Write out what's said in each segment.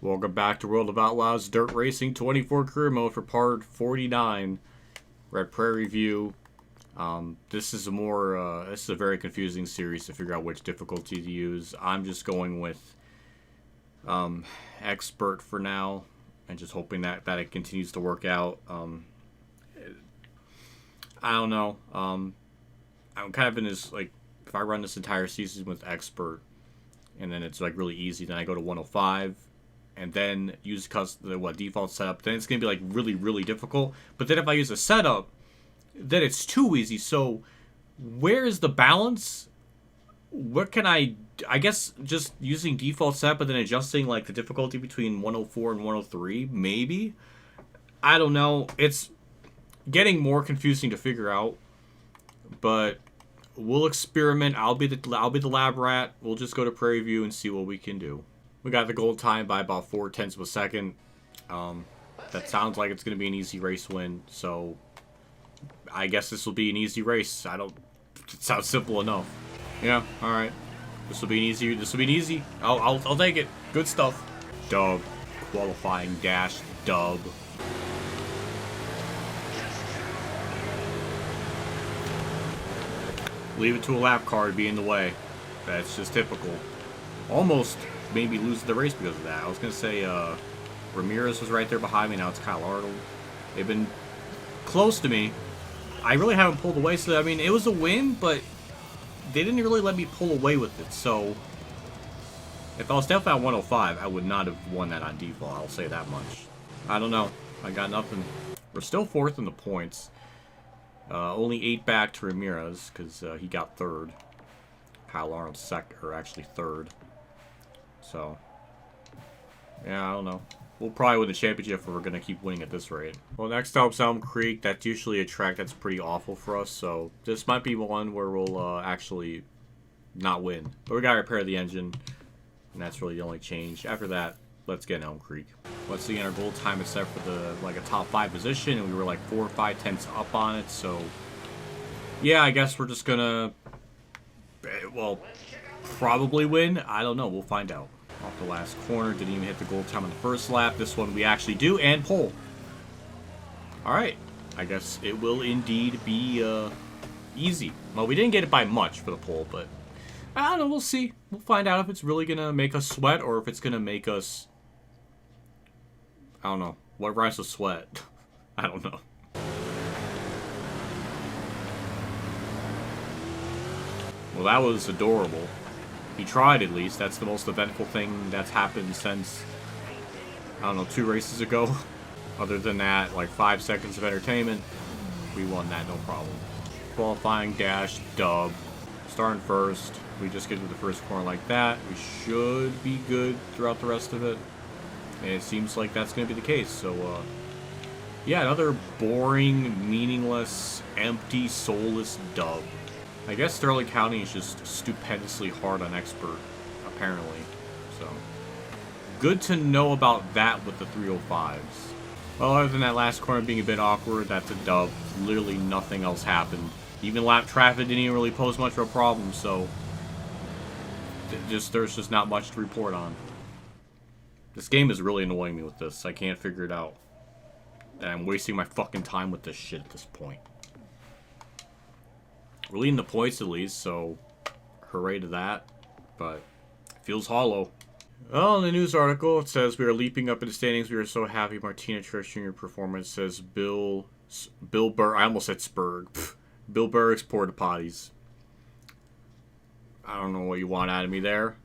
Welcome back to World of Outlaws Dirt Racing 24 career mode for part 49. We're at Prairie View. This is a very confusing series to figure out which difficulty to use. I'm just going with expert for now, and just hoping that it continues to work out. I don't know. I'm kind of in this, like, if I run this entire season with expert, and then it's like really easy, then I go to 105. And then use the default setup, then it's going to be like really, really difficult. But then if I use a setup, then it's too easy. So where is the balance? What can I guess just using default setup, but then adjusting like the difficulty between 104 and 103, maybe? I don't know. It's getting more confusing to figure out. But we'll experiment. I'll be the lab rat. We'll just go to Prairie View and see what we can do. We got the goal time by about 0.4 of a second. That sounds like it's going to be an easy race win. So I guess this will be an easy race. It sounds simple enough. Yeah, all right. This will be an easy. I'll take it. Good stuff. Dub. Qualifying dash. Dub. Leave it to a lap car to be in the way. That's just typical. Almost maybe lose the race because of that. I was going to say Ramirez was right there behind me. Now it's Kyle Arnold. They've been close to me. I really haven't pulled away. So, I mean, it was a win, but they didn't really let me pull away with it. So, if I was definitely at 105, I would not have won that on default. I'll say that much. I don't know. I got nothing. We're still fourth in the points. Only 8 back to Ramirez because he got third. Kyle Arnold's second, or actually third. So, yeah, I don't know. We'll probably win the championship if we're going to keep winning at this rate. Well, next stop's Elm Creek. That's usually a track that's pretty awful for us, so this might be one where we'll actually not win. But we got to repair the engine, and that's really the only change. After that, let's get Elm Creek. Once again, our goal time is set for a top 5 position, and we were like 4 or 5 tenths up on it, so yeah, I guess we're just going to, well, probably win. I don't know. We'll find out. Off the last corner. Didn't even hit the goal time on the first lap. This one we actually do. And pole. Alright. I guess it will indeed be easy. Well, we didn't get it by much for the pole, but I don't know. We'll see. We'll find out if it's really going to make us sweat or if it's going to make us... I don't know. What rhymes with sweat? I don't know. Well, that was adorable. He tried, at least. That's the most eventful thing that's happened since, I don't know, 2 races ago. Other than that, like 5 seconds of entertainment, we won that, no problem. Qualifying dash, dub. Starting first. We just get to the first corner like that. We should be good throughout the rest of it. And it seems like that's going to be the case. So, yeah, another boring, meaningless, empty, soulless dub. I guess Sterling County is just stupendously hard on expert, apparently. So, good to know about that with the 305s. Well, other than that last corner being a bit awkward, that's a dub. Literally nothing else happened. Even lap traffic didn't even really pose much of a problem, so there's just not much to report on. This game is really annoying me with this. I can't figure it out. And I'm wasting my fucking time with this shit at this point. We're leading the points at least, so hooray to that. But it feels hollow. Well, in the news article, it says, we are leaping up in the standings. We are so happy. Martina Truex Jr. performance says Bill Burr. I almost said Spurg. Bill Burrick's porta potties. I don't know what you want out of me there.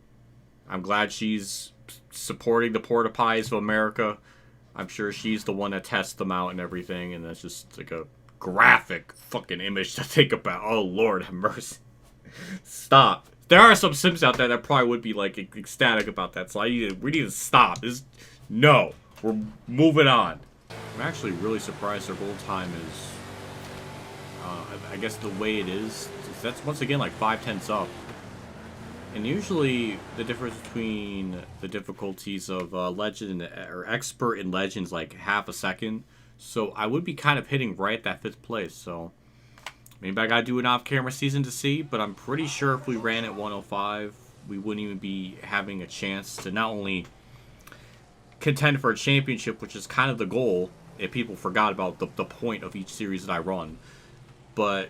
I'm glad she's supporting the porta potties of America. I'm sure she's the one that tests them out and everything, and that's just like a graphic fucking image to think about. Oh, Lord have mercy. Stop. There are some Sims out there that probably would be like ecstatic about that, so we need to stop. No. We're moving on. I'm actually really surprised their goal time is, I guess the way it is, that's once again like 5 tenths up. And usually the difference between the difficulties of Legend or Expert and Legend is like half a second. So I would be kind of hitting right at that 5th place. So maybe I got to do an off-camera season to see. But I'm pretty sure if we ran at 105, we wouldn't even be having a chance to not only contend for a championship, which is kind of the goal. If people forgot about the point of each series that I run, but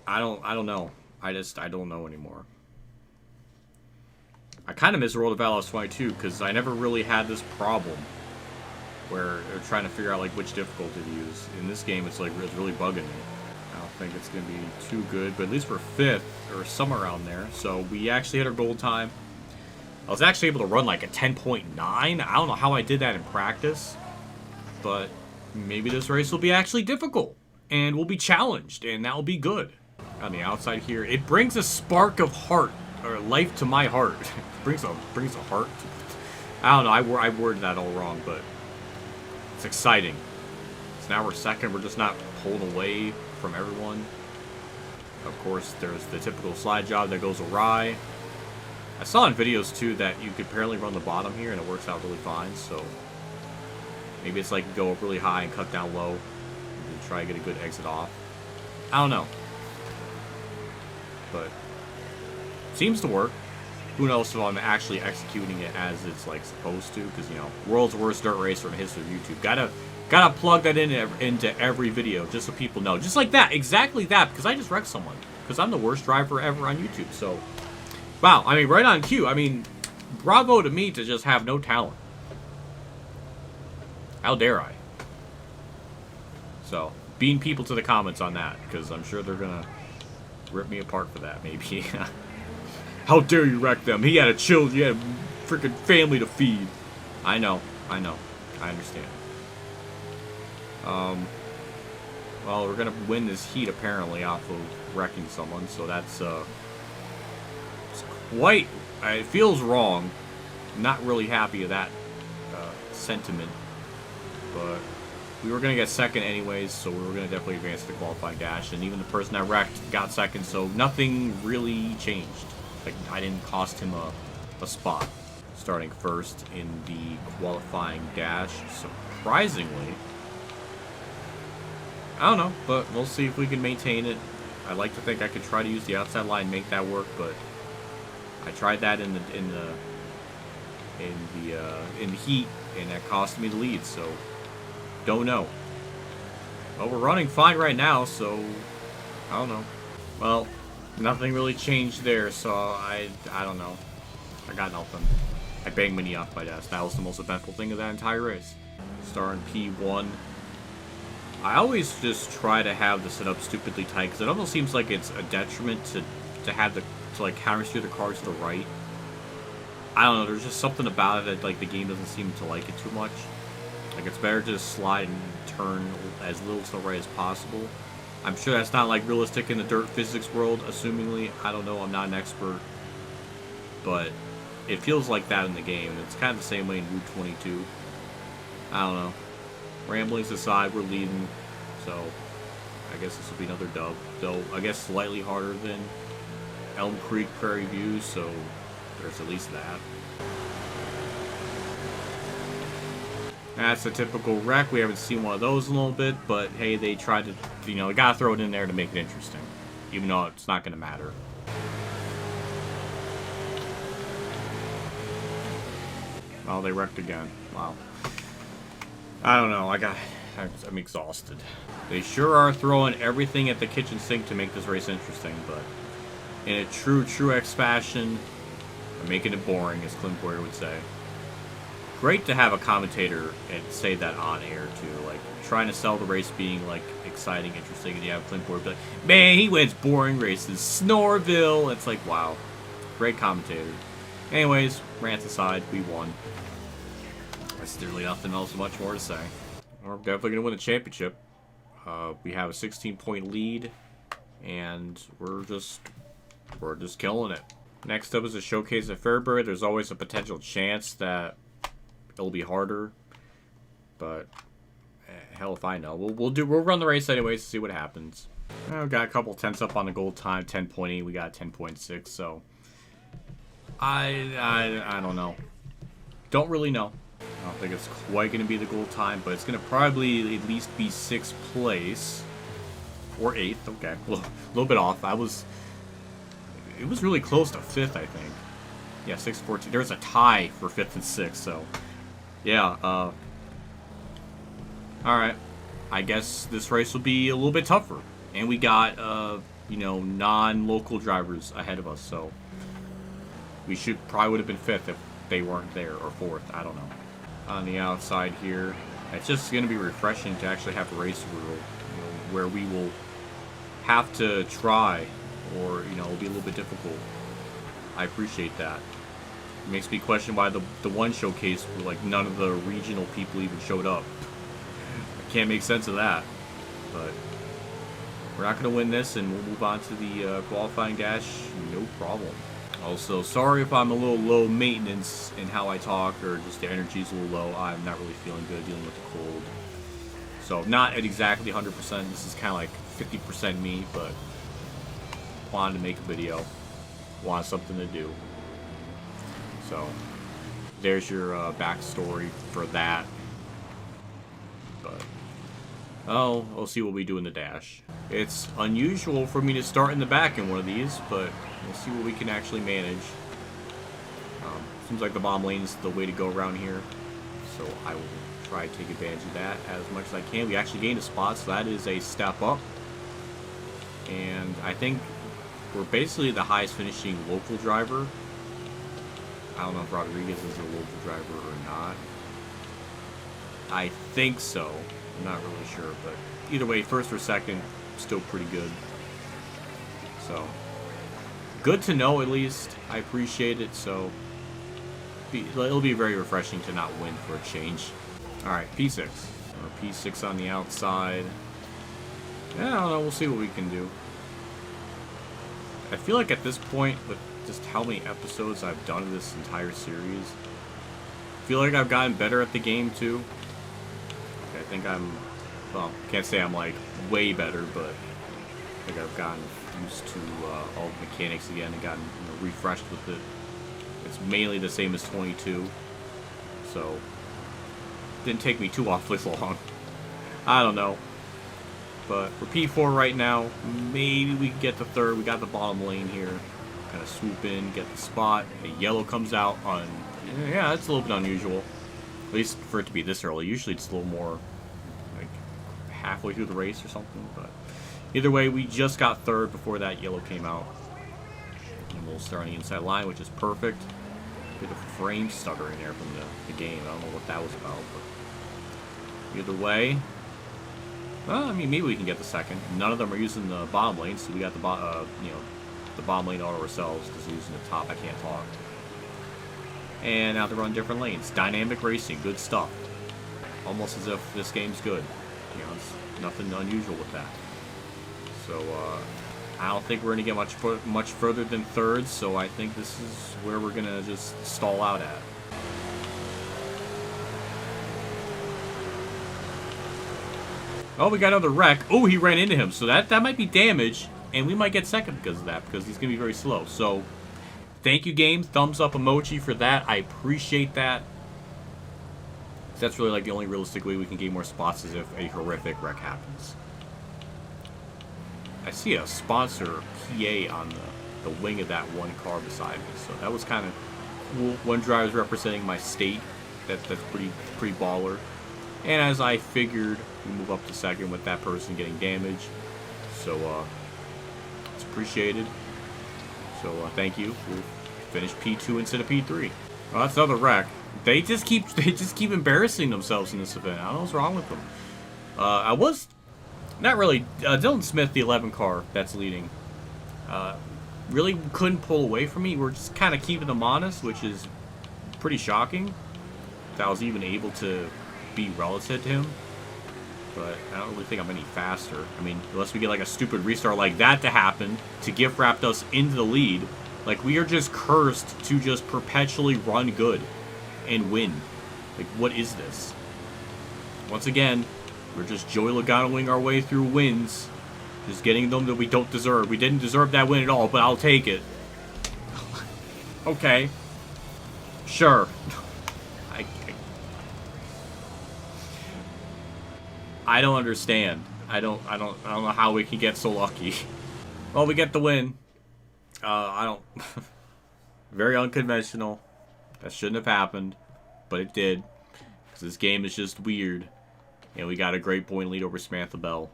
I don't know. I don't know anymore. I kind of miss World of Outlaws 22 because I never really had this problem where they're trying to figure out like which difficulty to use. In this game, it's like it's really bugging me. I don't think it's gonna be too good, but at least we're 5th or somewhere around there. So we actually hit our goal time. I was actually able to run like a 10.9. I don't know how I did that in practice, but maybe this race will be actually difficult and we'll be challenged, and that will be good. On the outside here, it brings a spark of heart or life to my heart. brings a heart. I don't know. I worded that all wrong, but it's exciting. So now we're 2nd. We're just not pulled away from everyone. Of course, there's the typical slide job that goes awry. I saw in videos too that you could apparently run the bottom here and it works out really fine. So maybe it's like go up really high and cut down low and try to get a good exit off. I don't know. But seems to work. Who knows if I'm actually executing it as it's like supposed to? Because, you know, world's worst dirt racer in the history of YouTube. Gotta plug that into every video just so people know. Just like that, exactly that. Because I just wrecked someone. Because I'm the worst driver ever on YouTube. So, wow. I mean, right on cue. I mean, bravo to me to just have no talent. How dare I? So, bean people to the comments on that. Because I'm sure they're gonna rip me apart for that, maybe. How dare you wreck them? He had a child, you had a freaking family to feed. I know. I understand. Well, we're gonna win this heat apparently off of wrecking someone, so that's it's quite. It feels wrong. I'm not really happy with that sentiment, but we were going to get 2nd anyways, so we were going to definitely advance to the qualifying dash. And even the person that wrecked got 2nd, so nothing really changed. Like, I didn't cost him a spot. Starting 1st in the qualifying dash, surprisingly. I don't know, but we'll see if we can maintain it. I like to think I could try to use the outside line and make that work, but I tried that in the heat, and that cost me the lead, so don't know. Well, we're running fine right now, so I don't know. Well, nothing really changed there, so I don't know. I got nothing. I banged Minnie off my desk. That was the most eventful thing of that entire race. Star in P1. I always just try to have the setup stupidly tight, because it almost seems like it's a detriment to have to like countersteer the cars to the right. I don't know, there's just something about it that like the game doesn't seem to like it too much. Like, it's better to just slide and turn as little to the right as possible. I'm sure that's not like realistic in the dirt physics world, assumingly. I don't know, I'm not an expert. But it feels like that in the game, and it's kind of the same way in Route 22. I don't know. Ramblings aside, we're leading, so I guess this will be another dub. Though, I guess slightly harder than Elm Creek Prairie View, so there's at least that. That's a typical wreck. We haven't seen one of those in a little bit, but hey, they tried to, you know, they gotta throw it in there to make it interesting, even though it's not gonna matter. Oh, they wrecked again. Wow. I don't know. I'm exhausted. They sure are throwing everything at the kitchen sink to make this race interesting, but in a true X fashion, they're making it boring, as Clint Boyer would say. Great to have a commentator and say that on air too, like trying to sell the race being like exciting, interesting, and you have Clint Boyer be like, man, he wins boring races, Snorville. It's like, wow, great commentator. Anyways, rants aside, we won. There's really nothing else much more to say. We're definitely gonna win the championship. We have a 16-point lead, and we're just killing it. Next up is a showcase at Fairbury. There's always a potential chance that it'll be harder, but hell if I know. We'll run the race anyways to see what happens. We've got a couple tenths up on the goal time, 10.8. We got 10.6. So I don't know. Don't really know. I don't think it's quite going to be the goal time, but it's going to probably at least be 6th place or 8th. Okay, a little bit off. It was really close to 5th, I think. Yeah, 6-14. There's a tie for 5th and 6th, so Yeah, alright. I guess this race will be a little bit tougher. And we got, you know, non-local drivers ahead of us, so we probably would have been 5th if they weren't there, or 4th, I don't know. On the outside here, it's just going to be refreshing to actually have a race where we will have to try, or, you know, it'll be a little bit difficult. I appreciate that. It makes me question why the one showcase where, like, none of the regional people even showed up. I can't make sense of that, but we're not going to win this, and we'll move on to the qualifying dash, no problem. Also, sorry if I'm a little low maintenance in how I talk, or just the energy's a little low. I'm not really feeling good dealing with the cold. So, not at exactly 100%. This is kind of like 50% me, but wanted to make a video. Want something to do. So, there's your backstory for that. But, oh, we'll see what we do in the dash. It's unusual for me to start in the back in one of these, but we'll see what we can actually manage. Seems like the bomb lane's the way to go around here, so I will try to take advantage of that as much as I can. We actually gained a spot, so that is a step up. And I think we're basically the highest finishing local driver. I don't know if Rodriguez is a local driver or not. I think so. I'm not really sure, but either way, 1st or 2nd, still pretty good. So, good to know at least. I appreciate it, so it'll be very refreshing to not win for a change. Alright, P6. Or P6 on the outside. Yeah, I don't know, we'll see what we can do. I feel like at this point, with just how many episodes I've done of this entire series, I feel like I've gotten better at the game too. I think I'm, well, can't say I'm like way better, but I think I've gotten used to all the mechanics again and gotten, you know, refreshed with it. It's mainly the same as 22, so didn't take me too awfully long. I don't know, but we're P4 right now. Maybe we can get the 3rd. We got the bottom lane here. Kind of swoop in, get the spot. A yellow comes out on. Yeah, that's a little bit unusual. At least for it to be this early. Usually it's a little more like halfway through the race or something. But either way, we just got 3rd before that yellow came out. And we'll start on the inside line, which is perfect. Bit of frame stuttering there from the game. I don't know what that was about. But either way, well, I mean, maybe we can get the 2nd. None of them are using the bottom lane, so we got the you know, the bottom lane auto ourselves because we're using the top. I can't talk. And now they're on different lanes. Dynamic racing, good stuff. Almost as if this game's good. You know, it's nothing unusual with that. So, I don't think we're going to get much further than 3rd, so I think this is where we're going to just stall out at. Oh, we got another wreck. Oh, he ran into him, so that might be damage, and we might get 2nd because of that, because he's going to be very slow. So, thank you, game. Thumbs up emoji for that. I appreciate that. That's really like the only realistic way we can gain more spots is if a horrific wreck happens. I see a sponsor PA on the wing of that one car beside me, so that was kind of cool. One driver's representing my state. That's pretty baller. And as I figured, we move up to 2nd with that person getting damaged. So it's appreciated. So thank you. We'll finish P2 instead of P3. Well, that's another wreck. They just keep embarrassing themselves in this event. I don't know what's wrong with them. I was not really Dylan Smith, the 11 car that's leading. Really couldn't pull away from me. We're just kind of keeping them honest, which is pretty shocking. That I was even able to be relative to him. But I don't really think I'm any faster. I mean, unless we get like a stupid restart like that to happen to gift wrapped us into the lead. Like, we are just cursed to just perpetually run good and win. Like, what is this? Once again, we're just Joey Loganoing our way through wins. Just getting them that we don't deserve. We didn't deserve that win at all, but I'll take it. Okay. Sure. I don't understand. I don't know how we can get so lucky. Well, we get the win. Very unconventional. That shouldn't have happened, but it did. Because this game is just weird. And we got a great point lead over Samantha Bell.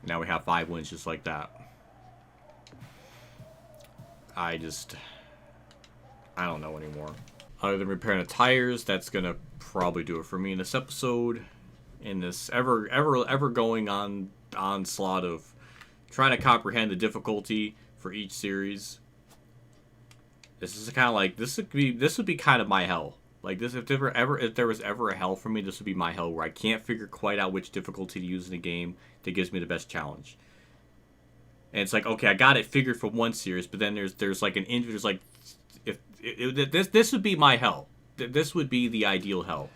Now we have 5 wins just like that. I don't know anymore. Other than repairing the tires, that's gonna probably do it for me in this episode. In this ever going onslaught of trying to comprehend the difficulty for each series. This is kind of like this would be kind of my hell. Like this, if there was ever a hell for me, this would be my hell, where I can't figure quite out which difficulty to use in a game that gives me the best challenge. And it's like, okay, I got it figured for one series, but then there's like there's like, this would be my hell. This would be the ideal hell.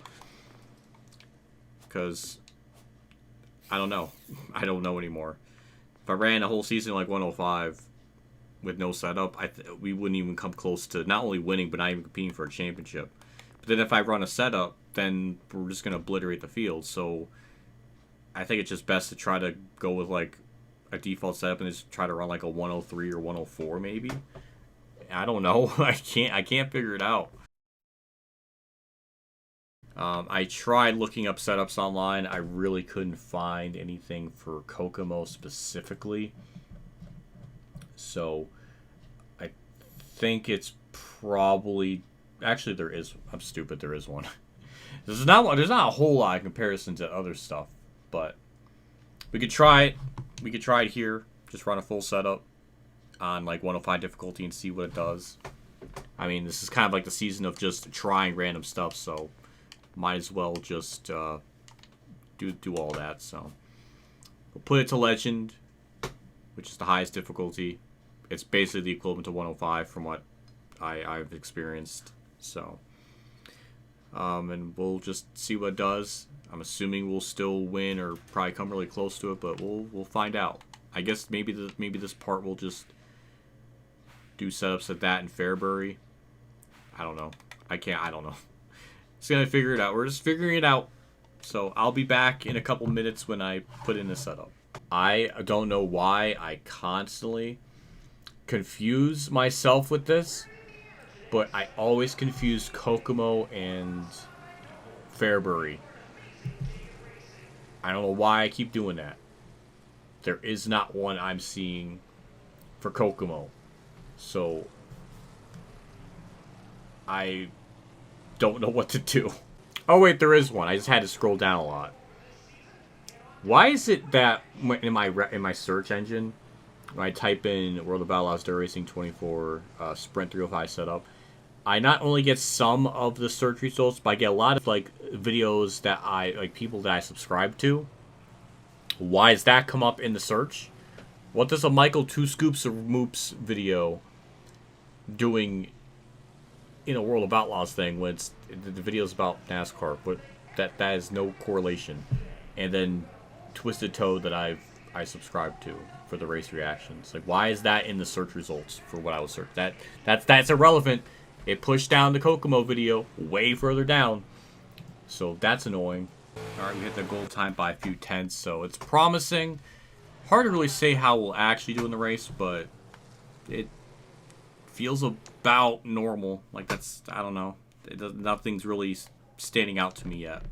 Because I don't know. I don't know anymore. If I ran a whole season like 105 with no setup, we wouldn't even come close to not only winning, but not even competing for a championship. But then if I run a setup, then we're just going to obliterate the field. So I think it's just best to try to go with like a default setup and just try to run like a 103 or 104 maybe. I don't know. I can't figure it out. I tried looking up setups online. I really couldn't find anything for Kokomo specifically. So I think it's probably... Actually, there is. I'm stupid. There is one. There's not a whole lot in comparison to other stuff, but we could try it. We could try it here. Just run a full setup on like 105 difficulty and see what it does. I mean, this is kind of like the season of just trying random stuff, so might as well just do all that. So we'll put it to Legend, which is the highest difficulty. It's basically the equivalent to 105 from what I've experienced. So, and we'll just see what it does. I'm assuming we'll still win or probably come really close to it, but we'll find out. I guess maybe this part will just do setups at that in Fairbury. I don't know. I don't know. Just gonna figure it out. We're just figuring it out. So I'll be back in a couple minutes when I put in the setup. I don't know why I constantly confuse myself with this, but I always confuse Kokomo and Fairbury. I don't know why I keep doing that. There is not one I'm seeing for Kokomo. So I don't know what to do. Oh wait, there is one. I just had to scroll down a lot. Why is it that in my search engine, when I type in World of Outlaws Dirt Racing 24 Sprint 305 setup, I not only get some of the search results, but I get a lot of like videos that people that I subscribe to. Why does that come up in the search? What does a Michael 2 Scoops of Moops video doing in a World of Outlaws thing when it's the video's about NASCAR? But that is no correlation. And then Twisted Toad that I subscribe to for the race reactions. Like, why is that in the search results for what I was searching? That's irrelevant. It pushed down the Kokomo video way further down. So that's annoying. Alright, we hit the goal time by a few tenths, so it's promising. Hard to really say how we'll actually do in the race, but it feels about normal. Like that's, I don't know. Nothing's really standing out to me yet.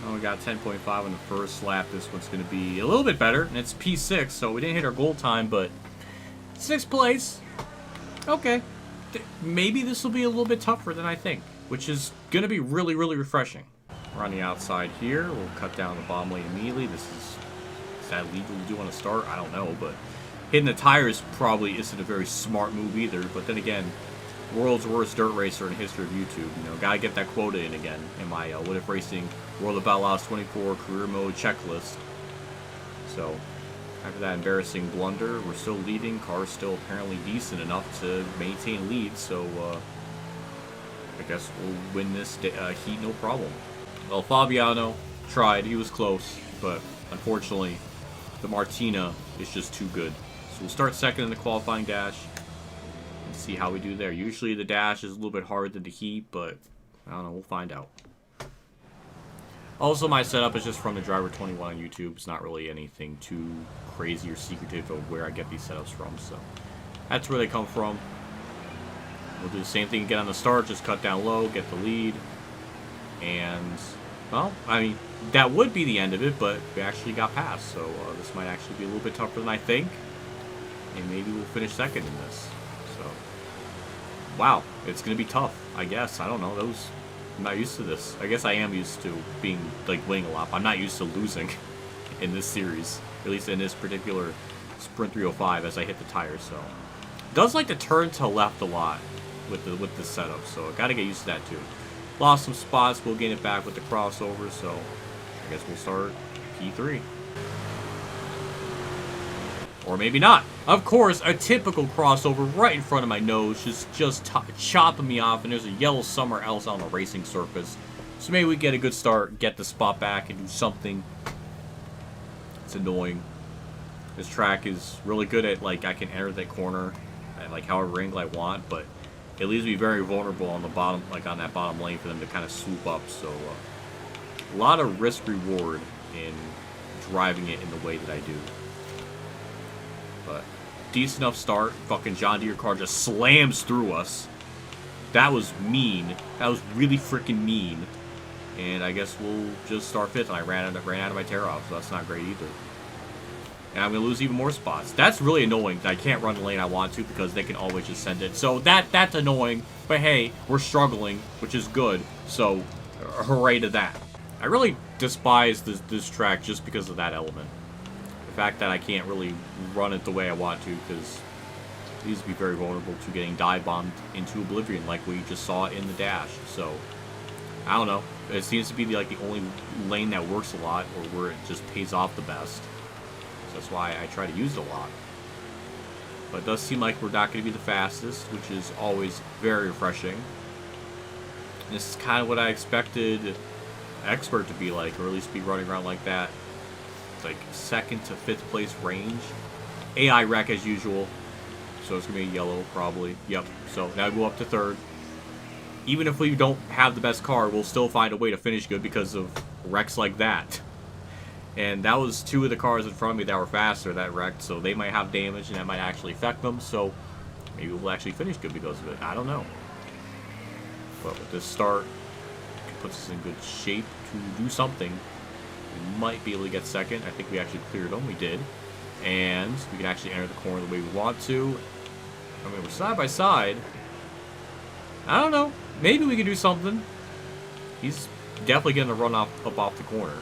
Oh, we got 10.5 on the first lap. This one's going to be a little bit better, and it's P6, so we didn't hit our goal time, but 6th place. Okay. Maybe this will be a little bit tougher than I think, which is going to be really, really refreshing. We're on the outside here. We'll cut down the bottom lane immediately. Is that legal to do on a start? I don't know, but hitting the tires probably isn't a very smart move either. But then again, world's worst dirt racer in the history of YouTube. You know, gotta get that quota in again in my WhatiFRacing World of Outlaws 24 career mode checklist. So after that embarrassing blunder, we're still leading. Car's still apparently decent enough to maintain lead. So I guess we'll win this heat no problem. Well, Fabiano tried. He was close, but unfortunately, the Martina is just too good. So we'll start second in the qualifying dash and see how we do there. Usually the dash is a little bit harder than the heat, but I don't know. We'll find out. Also, my setup is just from the Driver 21 on YouTube. It's not really anything too crazy or secretive of where I get these setups from. So that's where they come from. We'll do the same thing again on the start. Just cut down low, get the lead, and Well, I mean, that would be the end of it, but we actually got past, so this might actually be a little bit tougher than I think, and maybe we'll finish second in this. So, wow, it's gonna be tough, I guess. I don't know. I'm not used to this. I guess I am used to being like winning a lot. But I'm not used to losing in this series, at least in this particular Sprint 305 as I hit the tires. So, it does like to turn to left a lot with this setup, so I gotta get used to that too. Lost some spots, we'll gain it back with the crossover, so I guess we'll start P3. Or maybe not. Of course, a typical crossover right in front of my nose, just chopping me off, and there's a yellow somewhere else on the racing surface. So maybe we get a good start, get the spot back, and do something. It's annoying. This track is really good at, like, I can enter that corner at, like, however angle I want, but it leaves me very vulnerable on the bottom, like on that bottom lane for them to kind of swoop up. So a lot of risk reward in driving it in the way that I do. But decent enough start. Fucking John Deere car just slams through us. That was mean. That was really freaking mean. And I guess we'll just start fifth. And I ran out of my tear off, so that's not great either. And I'm going to lose even more spots. That's really annoying that I can't run the lane I want to because they can always just send it. So that's annoying. But hey, we're struggling, which is good. So hooray to that. I really despise this track just because of that element. The fact that I can't really run it the way I want to because it needs to be very vulnerable to getting dive bombed into oblivion like we just saw in the dash. So I don't know. It seems to be like the only lane that works a lot or where it just pays off the best. That's why I try to use it a lot. But it does seem like we're not going to be the fastest, which is always very refreshing. And this is kind of what I expected Expert to be like, or at least be running around like that. It's like 2nd to 5th place range. AI wreck as usual. So it's going to be yellow, probably. Yep. So now I go up to 3rd. Even if we don't have the best car, we'll still find a way to finish good because of wrecks like that. And that was 2 of the cars in front of me that were faster that wrecked, so they might have damage and that might actually affect them, so maybe we'll actually finish good because of it. I don't know. But with this start, it puts us in good shape to do something. We might be able to get 2nd. I think we actually cleared them. We did. And we can actually enter the corner the way we want to. I mean, we're side by side. I don't know. Maybe we can do something. He's definitely getting a run up off the corner.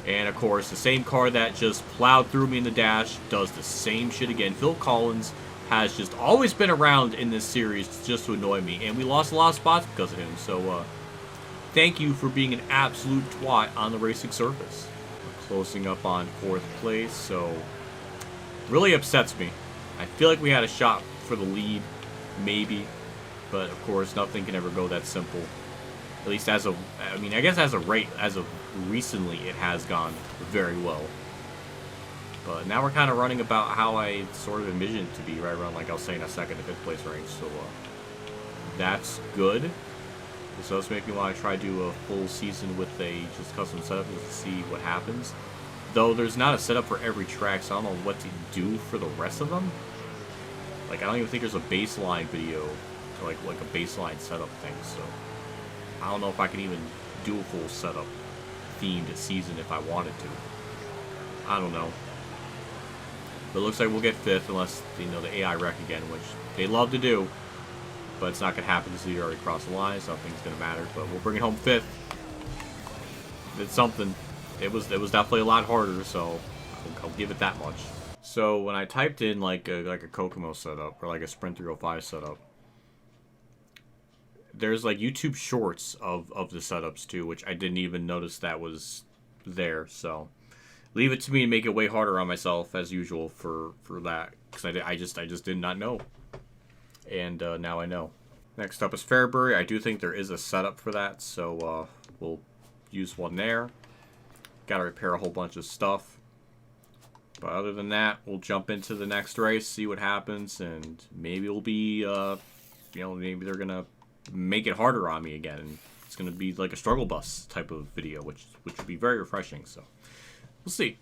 And, of course, the same car that just plowed through me in the dash does the same shit again. Phil Collins has just always been around in this series just to annoy me. And we lost a lot of spots because of him. So, thank you for being an absolute twat on the racing surface. We're closing up on 4th place, so really upsets me. I feel like we had a shot for the lead, maybe. But, of course, nothing can ever go that simple. At least as of, I mean, I guess as of recently, it has gone very well. But now we're kind of running about how I sort of envisioned it to be, right around, like I was saying, a 2nd to 5th place range. So that's good. This does make me want to try to do a full season with a just custom setup just to see what happens. Though there's not a setup for every track, so I don't know what to do for the rest of them. Like, I don't even think there's a baseline video, or like a baseline setup thing, so I don't know if I can even do a full setup themed season if I wanted to. I don't know. But it looks like we'll get 5th unless, you know, the AI wreck again, which they love to do. But it's not going to happen because we already crossed the line, so nothing's going to matter. But we'll bring it home 5th. It's something. It was definitely a lot harder, so I'll give it that much. So when I typed in like a Kokomo setup or like a Sprint 305 setup, there's like YouTube shorts of the setups too, which I didn't even notice that was there. So leave it to me and make it way harder on myself as usual for that, because I just did not know, and now I know. Next up is Fairbury. I do think there is a setup for that, so we'll use one there. Got to repair a whole bunch of stuff, but other than that, we'll jump into the next race, see what happens, and maybe it'll be you know, maybe they're gonna make it harder on me again, and it's gonna be like a struggle bus type of video, which would be very refreshing. So we'll see.